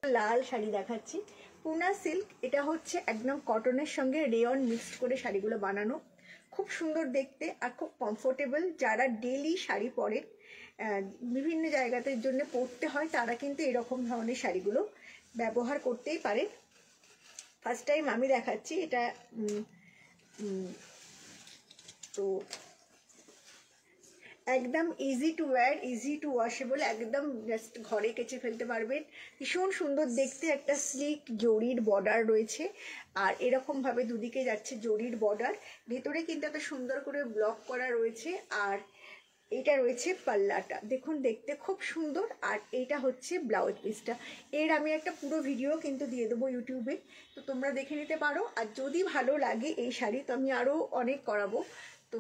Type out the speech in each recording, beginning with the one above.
লাল শাড়ি দেখাচ্ছি, পুনা সিল্ক। এটা হচ্ছে একদম কটনের সঙ্গে রেয়ন মিক্সড করে শাড়িগুলো বানানো, খুব সুন্দর দেখতে আর খুব কমফোর্টেবল। যারা ডেলি শাড়ি পরে, বিভিন্ন জায়গাতে জন্য পরতে হয়, তারা কিন্তু এরকম ধরনের শাড়িগুলো ব্যবহার করতেই পারে। ফার্স্ট টাইম আমি দেখাচ্ছি এটা। তো একদম easy to wire, easy to washable, একদম জাস্ট ঘরে কেচে ফেলতে পারবেন। ভীষণ সুন্দর দেখতে, একটা স্লিক জরির বর্ডার রয়েছে, আর এরকমভাবে দুদিকে যাচ্ছে জরির বর্ডার। ভেতরে কিন্তু একটা সুন্দর করে ব্লক করা রয়েছে, আর এটা রয়েছে পাল্লাটা, দেখুন দেখতে খুব সুন্দর। আর এইটা হচ্ছে ব্লাউজ পিসটা। এর আমি একটা পুরো ভিডিও কিন্তু দিয়ে দেবো ইউটিউবে, তো তোমরা দেখে নিতে পারো। আর যদি ভালো লাগে এই শাড়ি, তো আমি আরও অনেক করাবো। তো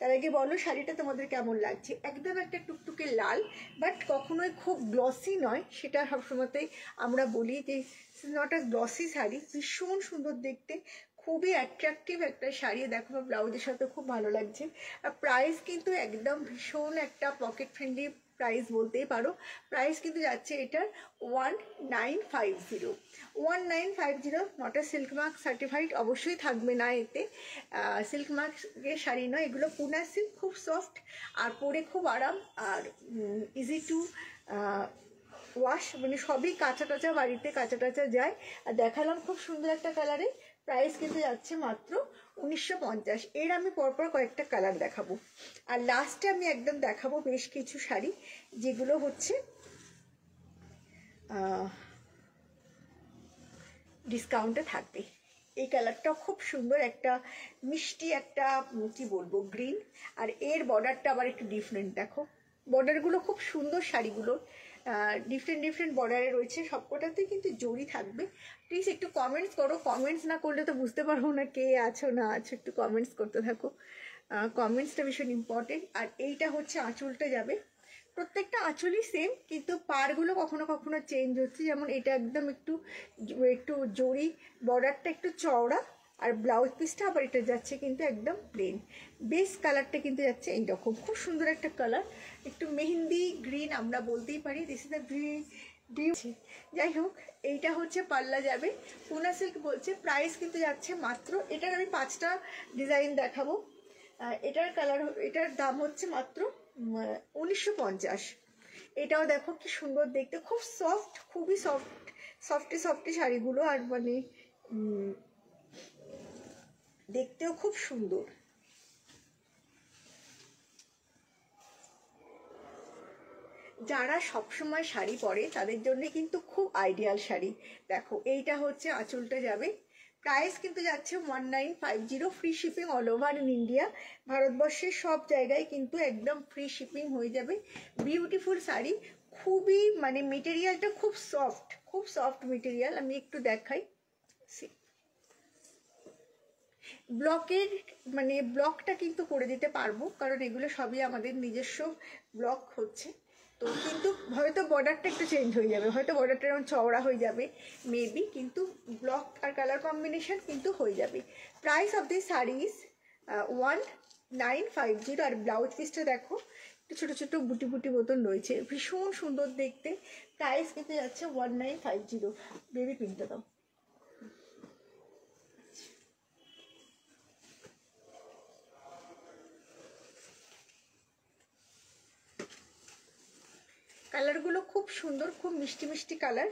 তার আগে বলো শাড়িটা তোমাদের কেমন লাগছে। একদম একটা টুকটুকে লাল, বাট কখনোই খুব গ্লসি নয়, সেটা সবসময়তেই আমরা বলি যে নট আ গ্লসি শাড়ি। ভীষণ সুন্দর দেখতে, খুবই অ্যাট্রাকটিভ একটা শাড়ি। দেখো ব্লাউজের সাথে খুব ভালো লাগছে। আর প্রাইস কিন্তু একদম ভীষণ একটা পকেট ফ্রেন্ডলি প্রাইস বলতেই পারো। প্রাইস কিন্তু যাচ্ছে এটার 1950। 1950, not a silk mark certified, অবশ্যই থাকবে না এতে। সিল্ক মার্কের শাড়ি নয় এগুলো, পুনা সিল্ক, খুব সফট আর পরে খুব আরাম, আর ইজি টু ওয়াশ, মানে সবই কাঁচা টাচা, বাড়িতে কাঁচা টাচা যায়। আর দেখালাম খুব সুন্দর একটা কালারে। প্রাইস কিন্তু যাচ্ছে মাত্র 1950। এর আমি পরপর কয়েকটা কালার দেখাবো, আর লাস্টে আমি একদম দেখাবো বেশ কিছু শাড়ি যেগুলো হচ্ছে ডিসকাউন্টে থাকবে। এই কালারটা খুব সুন্দর, একটা মিষ্টি একটা কি বলবো গ্রিন, আর এর বর্ডারটা আবার একটু ডিফারেন্ট। দেখো বর্ডারগুলো খুব সুন্দর, শাড়িগুলো ডিফারেন্ট ডিফারেন্ট বর্ডারে রয়েছে, সবকটাতেই কিন্তু জরি থাকবে। প্লিজ একটু কমেন্টস করো, কমেন্টস না করলে তো বুঝতে পারবো না কে আছো না আছো, একটু কমেন্টস করতে থাকো, কমেন্টসটা ভীষণ ইম্পর্টেন্ট। আর এইটা হচ্ছে আঁচলটা যাবে, প্রত্যেকটা আঁচলই সেম, কিন্তু পাড়গুলো কখনো কখনো চেঞ্জ হচ্ছে। যেমন এটা একদম একটু একটু জরি, বর্ডারটা একটু চওড়া, আর ব্লাউজ পিসটা আবার এটা যাচ্ছে কিন্তু একদম প্লেন। বেস কালারটা কিন্তু যাচ্ছে এইরকম, খুব সুন্দর একটা কালার, একটু মেহেন্দি গ্রিন আমরা বলতেই পারি। This is the green. যাই হোক, এইটা হচ্ছে পাল্লা যাবে, পুনা সিল্ক বলছে। প্রাইস কিন্তু যাচ্ছে মাত্র, এটার আমি 5টা ডিজাইন দেখাবো। এটার কালার, এটার দাম হচ্ছে মাত্র 1950। এটাও দেখো কি সুন্দর দেখতে, খুব সফট, খুবই সফট, সফটি সফটি শাড়িগুলো, আর মানে দেখতেও খুব সুন্দর। যারা সবসময় শাড়ি পরে তাদের জন্য কিন্তু খুব আইডিয়াল শাড়ি। দেখো এইটা হচ্ছে আঁচলটা যাবে। প্রাইস কিন্তু যাচ্ছে 1950, free shipping all over in India. ভারতবর্ষের সব জায়গায় কিন্তু একদম ফ্রি শিপিং হয়ে যাবে। বিউটিফুল শাড়ি, খুবই মানে মেটেরিয়ালটা খুব সফট, খুব সফট মেটেরিয়াল। আমি একটু দেখাই, ব্লকের মানে ব্লকটা কিন্তু করে দিতে পারবো, কারণ এগুলো সবই আমাদের নিজস্ব ব্লক হচ্ছে। তো কিন্তু হয়তো বর্ডারটা একটু চেঞ্জ হয়ে যাবে, হয়তো বর্ডারটা এরকম চওড়া হয়ে যাবে মেবি, কিন্তু ব্লক আর কালার কম্বিনেশন কিন্তু হয়ে যাবে। Price of this sari is 1950। আর ব্লাউজ পিসটা দেখো, একটু ছোটো ছোটো বুটি বুটি মতন রয়েছে, ভীষণ সুন্দর দেখতে। প্রাইস কিন্তু যাচ্ছে 1950। বেবি পিনটা দাও। কালারগুলো খুব সুন্দর, খুব মিষ্টি মিষ্টি কালার।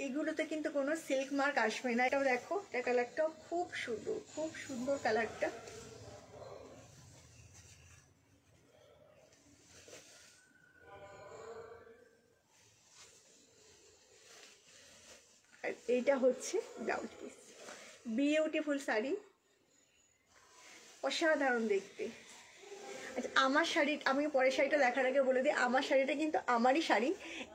এগুলোতে কিন্তু কোনো সিল্ক মার্ক আসবে না। এটাও দেখো, এটা কালারটাও খুব সুন্দর, খুব সুন্দর কালারটা। আর এইটা হচ্ছে ব্লাউজ পিস। বিউটিফুল শাড়ি, অসাধারণ দেখতে। আচ্ছা, আমার শাড়ি, আমি পরের শাড়িটা দেখার আগে বলে দিই, আমার শাড়িটা কিন্তু আমারই শাড়ি।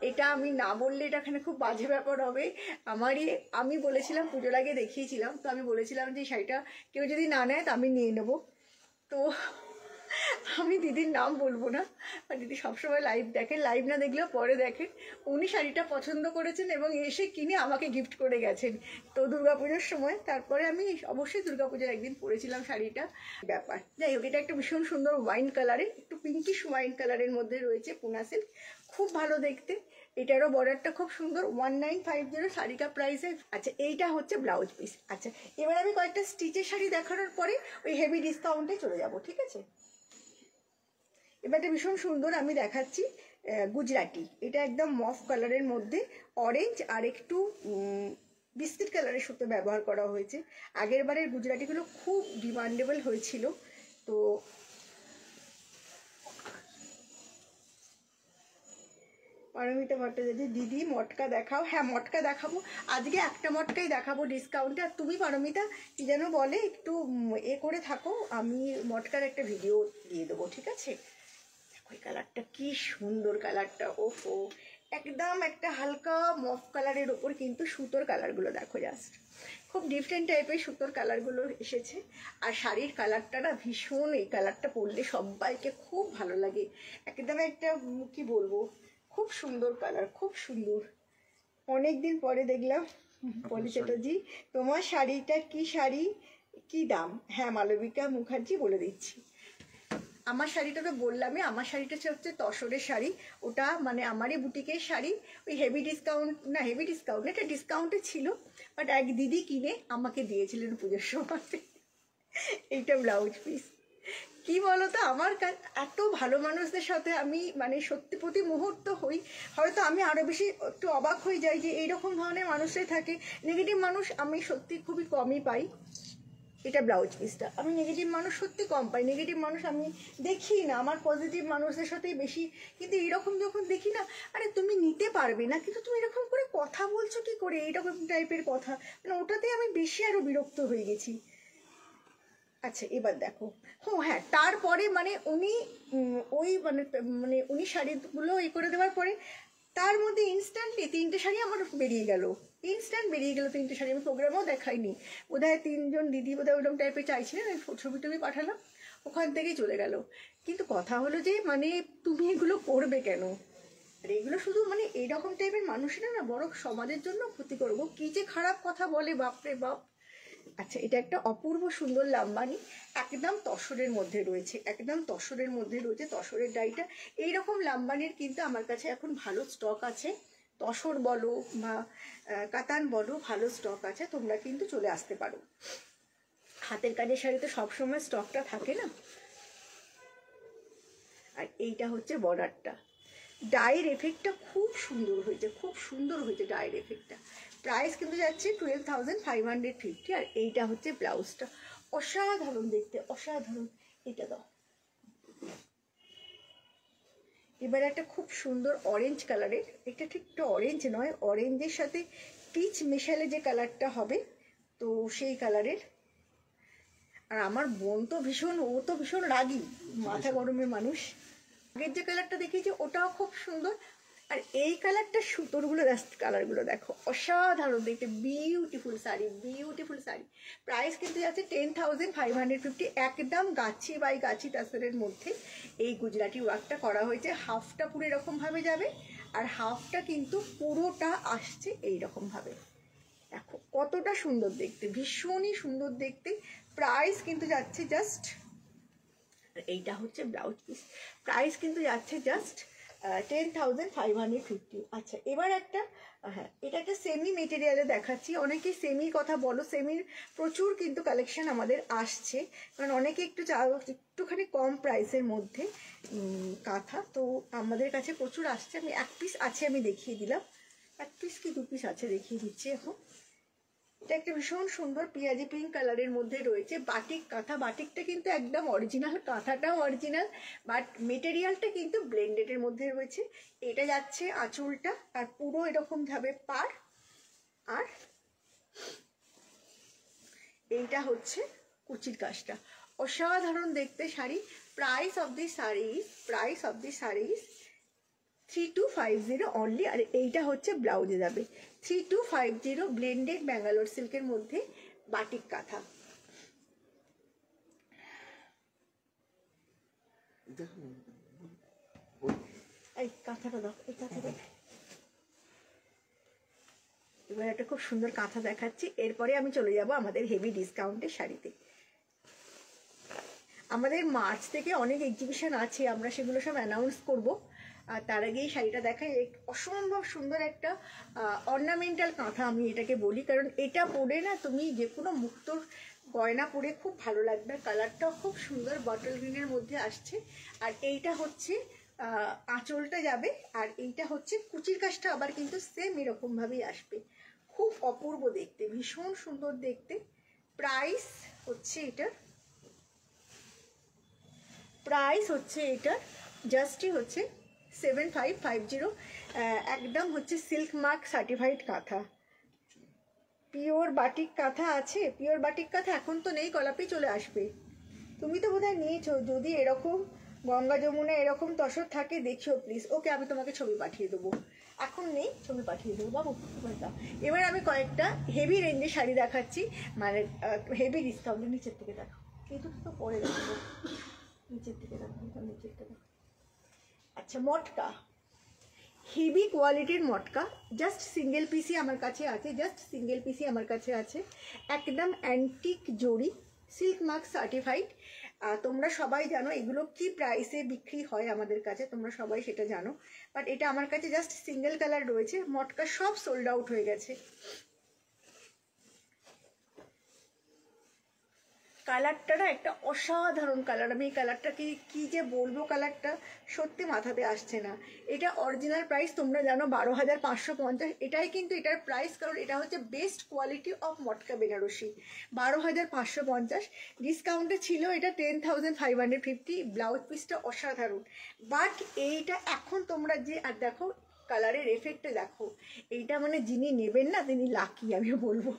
এটা আমি না বললে এটা এখানে খুব বাজে ব্যাপার হবে। আমারই, আমি বলেছিলাম পুজোর আগে দেখিয়েছিলাম, তো আমি বলেছিলাম যে শাড়িটা কেউ যদি না নেয় তো আমি নিয়ে নেবো। তো আমি দিদির নাম বলবো না, আর দিদি সবসময় লাইভ দেখেন, লাইভ না দেখলেও পরে দেখেন। উনি শাড়িটা পছন্দ করেছেন এবং এসে কিনে আমাকে গিফট করে গেছেন তো দুর্গাপুজোর সময়। তারপরে আমি অবশ্যই দুর্গাপুজোর একদিন পরেছিলাম শাড়িটা, ব্যাপার। যাই হোক, এটা একটা ভীষণ সুন্দর ওয়াইন কালারের, একটু পিঙ্কিশ ওয়াইন কালারের মধ্যে রয়েছে পুনা সিল্ক, খুব ভালো দেখতে। এটারও বর্ডারটা খুব সুন্দর, 1950 শাড়ি কা প্রাইসে। আচ্ছা, এইটা হচ্ছে ব্লাউজ পিস। আচ্ছা, এবার আমি কয়েকটা স্টিচের শাড়ি দেখানোর পরে ওই হেভি ডিসকাউন্টে চলে যাব, ঠিক আছে? এবার এটা ভীষণ সুন্দর আমি দেখাচ্ছি, গুজরাটি। এটা একদম মফ কালারের মধ্যে অরেঞ্জ আর একটু বিস্কিট কালারের সুতো ব্যবহার করা হয়েছে। আগের বারের গুজরাটিগুলো খুব ডিমান্ডেবল হয়েছিল। তো পারমিতা ভট্টাচার্য, দিদি মটকা দেখাও। হ্যাঁ, মটকা দেখাবো, আজকে একটা মটকাই দেখাবো ডিসকাউন্টে। আর তুমি পারমিতা কি যেন বলে, একটু এ করে থাকো, আমি মটকার একটা ভিডিও দিয়ে দেবো, ঠিক আছে? ওই কালারটা কি সুন্দর, কালারটা ওফো, একদম একটা হালকা মফ কালারের ওপর কিন্তু সুতোর কালারগুলো দেখো, জাস্ট খুব ডিফারেন্ট টাইপের সুতোর কালারগুলো এসেছে। আর শাড়ির কালারটা না ভীষণ, এই কালারটা পরলে সবাইকে খুব ভালো লাগে, একদম একটা কি বলবো, খুব সুন্দর কালার, খুব সুন্দর। অনেকদিন পরে দেখলাম। পলি চ্যাটার্জি, তোমার শাড়িটা কি শাড়ি, কি দাম? হ্যাঁ, মালবিকা মুখার্জি বলে দিচ্ছি। আমার শাড়িটা তো বললামই, আমার শাড়িটা হচ্ছে তসরের শাড়ি, ওটা মানে আমারই বুটিকের শাড়ি। ওই হেভি ডিসকাউন্ট না, হেভি ডিসকাউন্ট এটা ডিসকাউন্টে ছিল, বাট এক দিদি কিনে আমাকে দিয়েছিলেন পুজোর সময়। এইটা ব্লাউজ পিস। কি বলতো, আমার এত ভালো মানুষদের সাথে আমি মানে সত্যি প্রতি মুহূর্ত হই, হয়তো আমি আরো বেশি একটু অবাক হয়ে যাই যে এইরকম ধরনের মানুষরাই থাকে। নেগেটিভ মানুষ আমি সত্যি খুবই কমই পাই। এটা ব্লাউজ পিসটা, আমি নেগেটিভ মানুষ সত্যি কম পাই, নেগেটিভ মানুষ আমি দেখি না, আমার পজিটিভ মানুষদের সাথেই বেশি। কিন্তু এরকম যখন দেখি না, আরে তুমি নিতে পারবে না, কিন্তু তুমি এরকম করে কথা বলছো কি করে, এইরকম টাইপের কথা, মানে ওটাতে আমি বেশি আরো বিরক্ত হয়ে গেছি। আচ্ছা, এবার দেখো। হ্যাঁ, তারপরে মানে উনি ওই মানে মানে উনি শাড়িগুলো এই করে দেওয়ার পরে তার মধ্যে ইনস্ট্যান্টলি 3টে শাড়ি আমার বেরিয়ে গেল, ইনস্ট্যান্ট বেরিয়ে গেল 3টে শাড়ি। আমি প্রোগ্রামেও দেখাইনি, বোধহয় 3জন দিদি বোধহয় ওরকম টাইপের চাইছিলেন, ছবি টবি পাঠালাম, ওখান থেকেই চলে গেল। কিন্তু কথা হলো যে মানে তুমি এগুলো করবে কেন? আর এগুলো শুধু মানে এইরকম টাইপের মানুষেরা না বড় সমাজের জন্য ক্ষতি করবো, কি যে খারাপ কথা বলে, বাপরে বাপ। আচ্ছা, এটা একটা অপূর্ব সুন্দর লাম্বানি, একদম তসরের মধ্যে রয়েছে, একদম তসরের মধ্যে রয়েছে, তসরের ডাইটা। এইরকম লাম্বানির কিন্তু আমার কাছে এখন ভালো স্টক আছে, তসর বলো বা কাতান বলো, ভালো স্টক আছে, তোমরা কিন্তু চলে আসতে পারো। হাতের কাজের শাড়িতে সবসময় স্টকটা থাকে না। আর এইটা হচ্ছে বর্ডারটা, ডায়ের এফেক্টটা খুব সুন্দর হয়েছে, খুব সুন্দর হয়েছে ডায়ের এফেক্টটা। প্রাইস কিন্তু যাচ্ছে 12,550। আর এইটা হচ্ছে ব্লাউজটা, অসাধারণ দেখতে, অসাধারণ। এটা দাও। এবার একটা খুব সুন্দর অরেঞ্জ কালারের, এটা ঠিক একটা অরেঞ্জ নয়, অরেঞ্জের সাথে পিচ মেশালে যে কালারটা হবে, তো সেই কালারের। আর আমার বোন তো ভীষণ, ও তো ভীষণ রাগী, মাথা গরমের মানুষ। আগের যে কালারটা দেখিয়েছি ওটাও খুব সুন্দর। আর এই কালারটা সুতোরগুলো, কালারগুলো দেখো, অসাধারণ দেখতে, beautiful sari, beautiful sari. Price কিন্তু যাচ্ছে 10,550, একদম গাছি বাই গাছি তাসরের মধ্যে এই গুজরাটি ওয়ার্কটা করা হয়েছে। হাফটা পুরো এরকমভাবে যাবে, আর হাফটা কিন্তু পুরোটা আসছে এইরকমভাবে। দেখো কতটা সুন্দর দেখতে, ভীষণই সুন্দর দেখতে। প্রাইস কিন্তু যাচ্ছে জাস্ট, এইটা হচ্ছে ব্লাউজ পিস, প্রাইস কিন্তু যাচ্ছে জাস্ট 10,550। আচ্ছা, এবার একটা, হ্যাঁ, এটা একটা সেমি মেটেরিয়ালে দেখাচ্ছি। অনেকে সেমির কথা বলো, সেমির প্রচুর কিন্তু কালেকশন আমাদের আসছে, কারণ অনেকে একটুখানি কম প্রাইসের মধ্যে কাঁথা, তো আমাদের কাছে প্রচুর আসছে। আমি এক পিস আছে, আমি দেখিয়ে দিলাম, এক পিস কি 2 পিস আছে দেখিয়ে দিচ্ছি এখন। এটা একটা ভীষণ সুন্দর পিঁয়াজি পিঙ্ক কালারের মধ্যে রয়েছে, বাটিক কাঁথা। বাটিকটা কিন্তু একদম অরিজিনাল, কাঁথাটাও অরিজিনাল, বাট মেটেরিয়ালটা কিন্তু ব্লেন্ডেডের মধ্যে রয়েছে। এটা যাচ্ছে আঁচলটা, আর পুরো এরকম যাবে পার, আর এইটা হচ্ছে কুচির কাজটা, অসাধারণ দেখতে sari. Price of the saris, price of the saris 3250 only. আর এইটা হচ্ছে ব্লাউজে যাবে 3250, ব্লেন্ডেড ব্যাঙ্গালোর সিল্কের মধ্যে বাটিক কাঁথা। এই কাঁথাটা দাও, এই কাঁথাটা। এবার একটা খুব সুন্দর কাঁথা দেখাচ্ছি, এরপরে আমি চলে যাব আমাদের হেভি ডিসকাউন্টের শাড়িতে। আমাদের মার্চ থেকে অনেক এক্সিবিশন আছে, আমরা সেগুলো সব অ্যানাউন্স করব। আর তার আগেই শাড়িটা দেখাই। অসম্ভব সুন্দর একটা অর্নামেন্টাল কাঁথা আমি এটাকে বলি, কারণ এটা পরে না তুমি যে কোনো মুক্তোর গয়না পরে খুব ভালো লাগবে। কালারটাও খুব সুন্দর বটল গ্রিনের মধ্যে আসছে। আর এইটা হচ্ছে আঁচলটা যাবে, আর এইটা হচ্ছে কুচির কাজটা আবার কিন্তু সেম এরকমভাবেই আসবে। খুব অপূর্ব দেখতে, ভীষণ সুন্দর দেখতে। প্রাইস হচ্ছে এটার জাস্টই হচ্ছে 7550। একদম হচ্ছে সিল্ক মার্ক সার্টিফাইড কাঁথা, পিওর বাটিক কাঁথা আছে। পিওর বাটিক কাঁথা এখন তো নেই, কলাপি চলে আসবে। তুমি তো বোধহয় নিয়েছো, যদি এরকম গঙ্গা যমুনা এরকম তসর থাকে দেখিও প্লিজ। ওকে, আমি তোমাকে ছবি পাঠিয়ে দেবো, এখন নেই, ছবি পাঠিয়ে দেবো বাবু। এবার আমি কয়েকটা হেভি রেঞ্জের শাড়ি দেখাচ্ছি, মানে হেভি ডিসকাউন্টের। নিচের থেকে দেখো, কিন্তু তো পরে দেখো, নিচের থেকে দেখো, নিচের থেকে। আচ্ছা, মটকা, হেভি কোয়ালিটির মটকা, জাস্ট সিঙ্গেল পিসি আমার কাছে আছে, একদম অ্যান্টিক জরি, সিল্ক মার্ক সার্টিফাইড। তোমরা সবাই জানো এগুলো কি প্রাইসে বিক্রি হয় আমাদের কাছে, তোমরা সবাই সেটা জানো। বাট এটা আমার কাছে জাস্ট সিঙ্গেল কালার রয়েছে, মটকা সব সোল্ড আউট হয়ে গেছে। কালারটা না একটা অসাধারণ কালার, আমি এই কালারটা কি যে বলবো, কালারটা সত্যি মাথাতে আসছে না। এটা অরিজিনাল প্রাইস তোমরা জানো 12,550। এটাই কিন্তু এটার প্রাইস, কারণ এটা হচ্ছে বেস্ট কোয়ালিটি অফ মটকা বেনারসি। 12,550 ডিসকাউন্টে ছিল এটা 10,550। ব্লাউজ পিসটা অসাধারণ। বাট এইটা এখন তোমরা যে, আর দেখো কালারের এফেক্টে দেখো, এইটা মানে যিনি নেবেন না তিনি লাকি, আমি বলবো।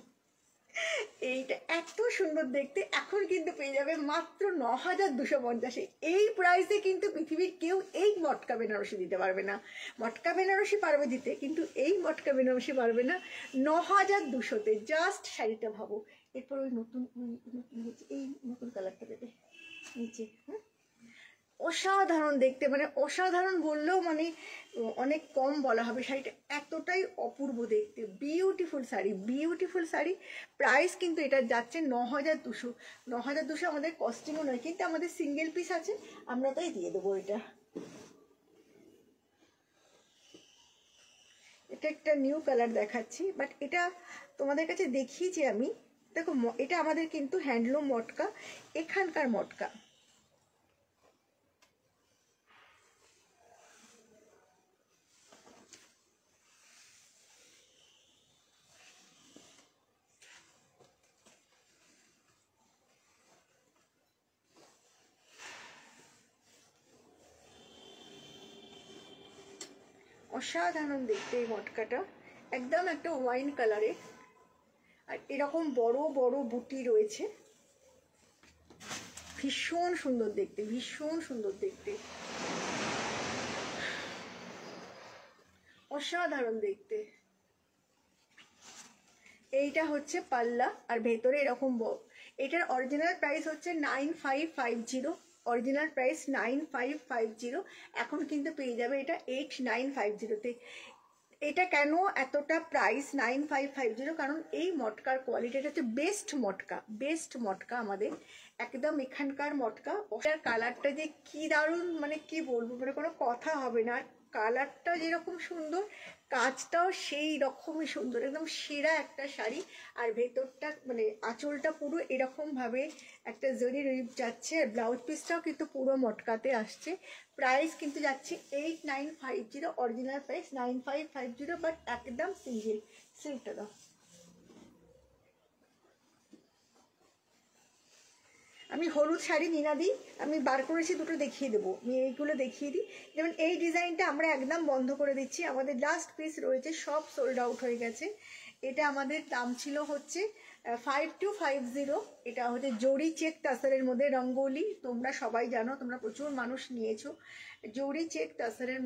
এইটা এত সুন্দর দেখতে, এখন কিন্তু পেয়ে যাবে মাত্র 9,250। এই প্রাইসে কিন্তু পৃথিবীর কেউ এই মটকা বেনারসি দিতে পারবে না। মটকা বেনারসি পারবে দিতে, কিন্তু এই মটকা বেনারসি পারবে না 9,200-তে। জাস্ট শাড়িটা ভাবো। এরপর ওই নতুন এই নতুন কালারটা দেবে নিচে। হ্যাঁ, অসাধারণ দেখতে, মানে অসাধারণ বললেও মানে অনেক কম বলা হবে। শাড়িটা এতটাই অপূর্ব দেখতে, বিউটিফুল শাড়ি। প্রাইস কিন্তু এটা যাচ্ছে 9,200। 9,200 আমাদের কস্টিংও নয়, কিন্তু আমাদের সিঙ্গেল পিস আছে, আমরা তাই দিয়ে দেবো। এটা একটা নিউ কালার দেখাচ্ছি, বাট এটা তোমাদের কাছে দেখিয়েছি আমি। দেখো, এটা আমাদের কিন্তু হ্যান্ডলুম মটকা, এখানকার মটকা। অসাধারণ দেখতে এই মটকাটা, একদম একটা ওয়াইন কালারে, আর এরকম বড় বড় বুটি রয়েছে। ভীষণ সুন্দর দেখতে, অসাধারণ দেখতে। এইটা হচ্ছে পাল্লা, আর ভেতরে এরকম এটার অরিজিনাল প্রাইস হচ্ছে 9,550। অরিজিনাল প্রাইস 9,550, এখন কিন্তু পেয়ে যাবে এটা 8,950-তে। এটা কেন এতটা প্রাইস 9,550? কারণ এই মটকার কোয়ালিটিটা হচ্ছে বেস্ট মটকা আমাদের, একদম এখানকার মটকা। ওটার কালারটা যে কি দারুণ, মানে কি বলবো, মানে কোনো কথা হবে না। কালারটা যেরকম সুন্দর, কাজটাও সেই রকমই সুন্দর, একদম সেরা একটা শাড়ি। আর ভেতরটা মানে আঁচলটা পুরো এরকম ভাবে একটা জরি রিপ যাচ্ছে, ব্লাউজ পিসটাও কিন্তু পুরো মটকাতে আসছে। প্রাইস কিন্তু যাচ্ছে 8,950, অরিজিনাল প্রাইস 9,550, বাট একদম সিঙ্গেল। সিল্কটা দাও। আমি হলুদ শাড়ি নিনাদি আমি বার করেছি, দুটো দেখিয়ে দেবো। আমি এইগুলো দেখিয়ে দিই। যেমন এই ডিজাইনটা আমরা একদম বন্ধ করে দিচ্ছি, আমাদের লাস্ট পিস রয়েছে, সব সোল্ড আউট হয়ে গেছে। এটা আমাদের দাম ছিল হচ্ছে 5,250। এটা হচ্ছে জরি চেক তাসারের মধ্যে রঙ্গোলি, তোমরা সবাই জানো, তোমরা প্রচুর মানুষ নিয়েছো। জরি চেক তাসারের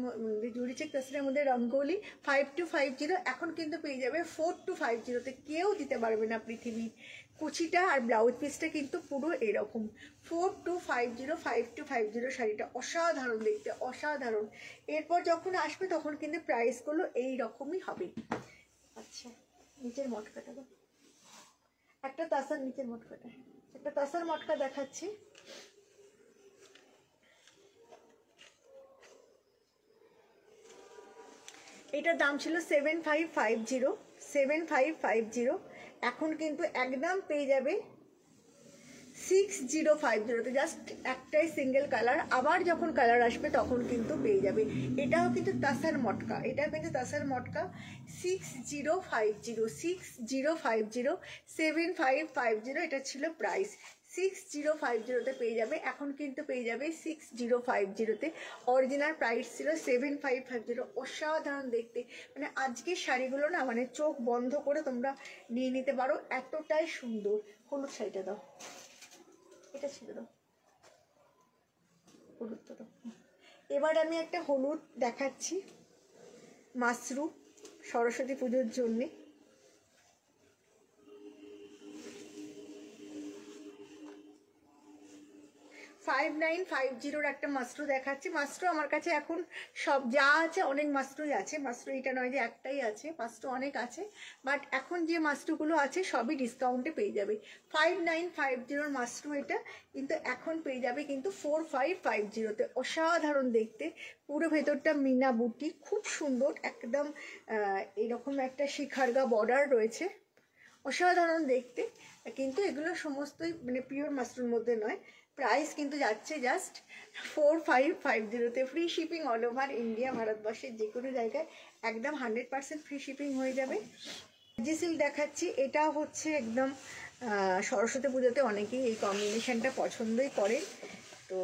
মধ্যে রঙ্গোলি 5,250। এখন কিন্তু পেয়ে যাবে 4,250-তে। কেউ দিতে পারবে না পৃথিবীর কুচিটা আর ব্লাউজ পিসটা কিন্তু পুরো এরকম 4250 5250 শাড়িটা অসাধারণ দেখতে, অসাধারণ। এরপর যখন আসবে তখন কিন্তু প্রাইসগুলো এই রকমই হবে। আচ্ছা, নিচের মটকাটা দাও, একটা তাসার নিচের মটকাটা, একটা তাসার মটকা দেখাচ্ছি। এটার দাম ছিল 7550, এখন কিন্তু একদম পেয়ে যাবে 6050-তে। জাস্ট একটাই সিঙ্গেল কালার, আবার যখন কালার আসবে তখন কিন্তু পেয়ে যাবে। এটাও কিন্তু তাসার মটকা, এটাও কিন্তু তাসার মটকা। 6050 7550 এটা ছিল প্রাইস। 6050-তে পেয়ে যাবে, এখন কিন্তু পেয়ে যাবে 6050-তে। অরিজিনাল প্রাইস ছিল 7550। অসাধারণ দেখতে, মানে আজকের শাড়িগুলো না মানে চোখ বন্ধ করে তোমরা নিয়ে নিতে পারো, এতটাই সুন্দর। হলুদ শাড়িটা দাও, এটা ছিল দাও, হলুদটা দাও। এবার আমি একটা হলুদ দেখাচ্ছি, মাশরুম, সরস্বতী পুজোর জন্যে। 5950-র একটা মাস্ট্রো দেখাচ্ছি। মাস্ট্রো আমার কাছে এখন সব যা আছে, অনেক মাস্ট্রোই আছে। মাস্ট্রো এটা নয় যে একটাই আছে, মাস্ট্রো অনেক আছে, বাট এখন যে মাস্ট্রোগুলো আছে সবই ডিসকাউন্টে পেয়ে যাবে। 5950-র মাস্ট্রো এটা, কিন্তু এখন পেয়ে যাবে কিন্তু 4550-তে। অসাধারণ দেখতে, পুরো ভেতরটা মিনা বুটি, খুব সুন্দর একদম। এরকম একটা শিখারগা বর্ডার রয়েছে, অসাধারণ দেখতে। কিন্তু এগুলো সমস্তই মানে পিওর মাশরুমের মধ্যে নয়। প্রাইস কিন্তু যাচ্ছে জাস্ট 4550-তে। Free shipping all over India, ভারতবর্ষের যে কোনো জায়গায় একদম 100% ফ্রি শিপিং হয়ে যাবে। জি সিল্ক দেখাচ্ছি, এটা হচ্ছে একদম সরস্বতী পুজোতে অনেকেই এই কম্বিনেশনটা পছন্দই করে, তো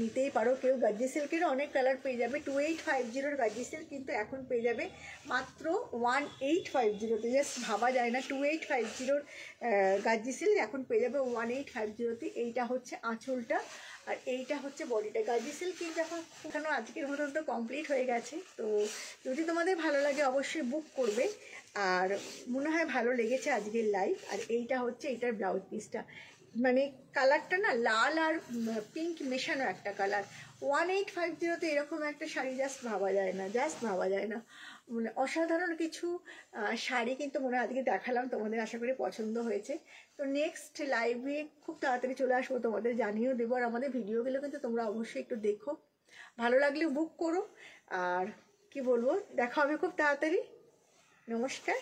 নিতেই পারো কেউ। গাজি সিল্কের অনেক কালার পেয়ে যাবে। 2850-র গাজি সিল্ক কিন্তু এখন পেয়ে যাবে মাত্র 1850-তে। জাস্ট ভাবা যায় না, 2850-র গাজি সিল্ক এখন পেয়ে যাবে 1850-তে। এইটা হচ্ছে আঁচলটা আর এইটা হচ্ছে বডিটা। গাজি সিল্ক কিন্তু এখন এখানে আজকের মতন তো কমপ্লিট হয়ে গেছে। তো যদি তোমাদের ভালো লাগে অবশ্যই বুক করবে। আর মনে হয় ভালো লেগেছে আজকের লাইভ। আর এইটা হচ্ছে এটার ব্লাউজ পিসটা, মানে কালারটা না লাল আর পিঙ্ক মেশানো একটা কালার। 1850-তে এরকম একটা শাড়ি জাস্ট ভাবা যায় না, জাস্ট ভাবা যায় না। মানে অসাধারণ কিছু শাড়ি কিন্তু মনে হয় আজকে দেখালাম তোমাদের, আশা করি পছন্দ হয়েছে। তো নেক্সট লাইভে খুব তাড়াতাড়ি চলে আসবো, তোমাদের জানিয়েও দেবো। আর আমাদের ভিডিওগুলো কিন্তু তোমরা অবশ্যই একটু দেখো, ভালো লাগলে বুক করো। আর কি বলবো, দেখা হবে খুব তাড়াতাড়ি। নমস্কার।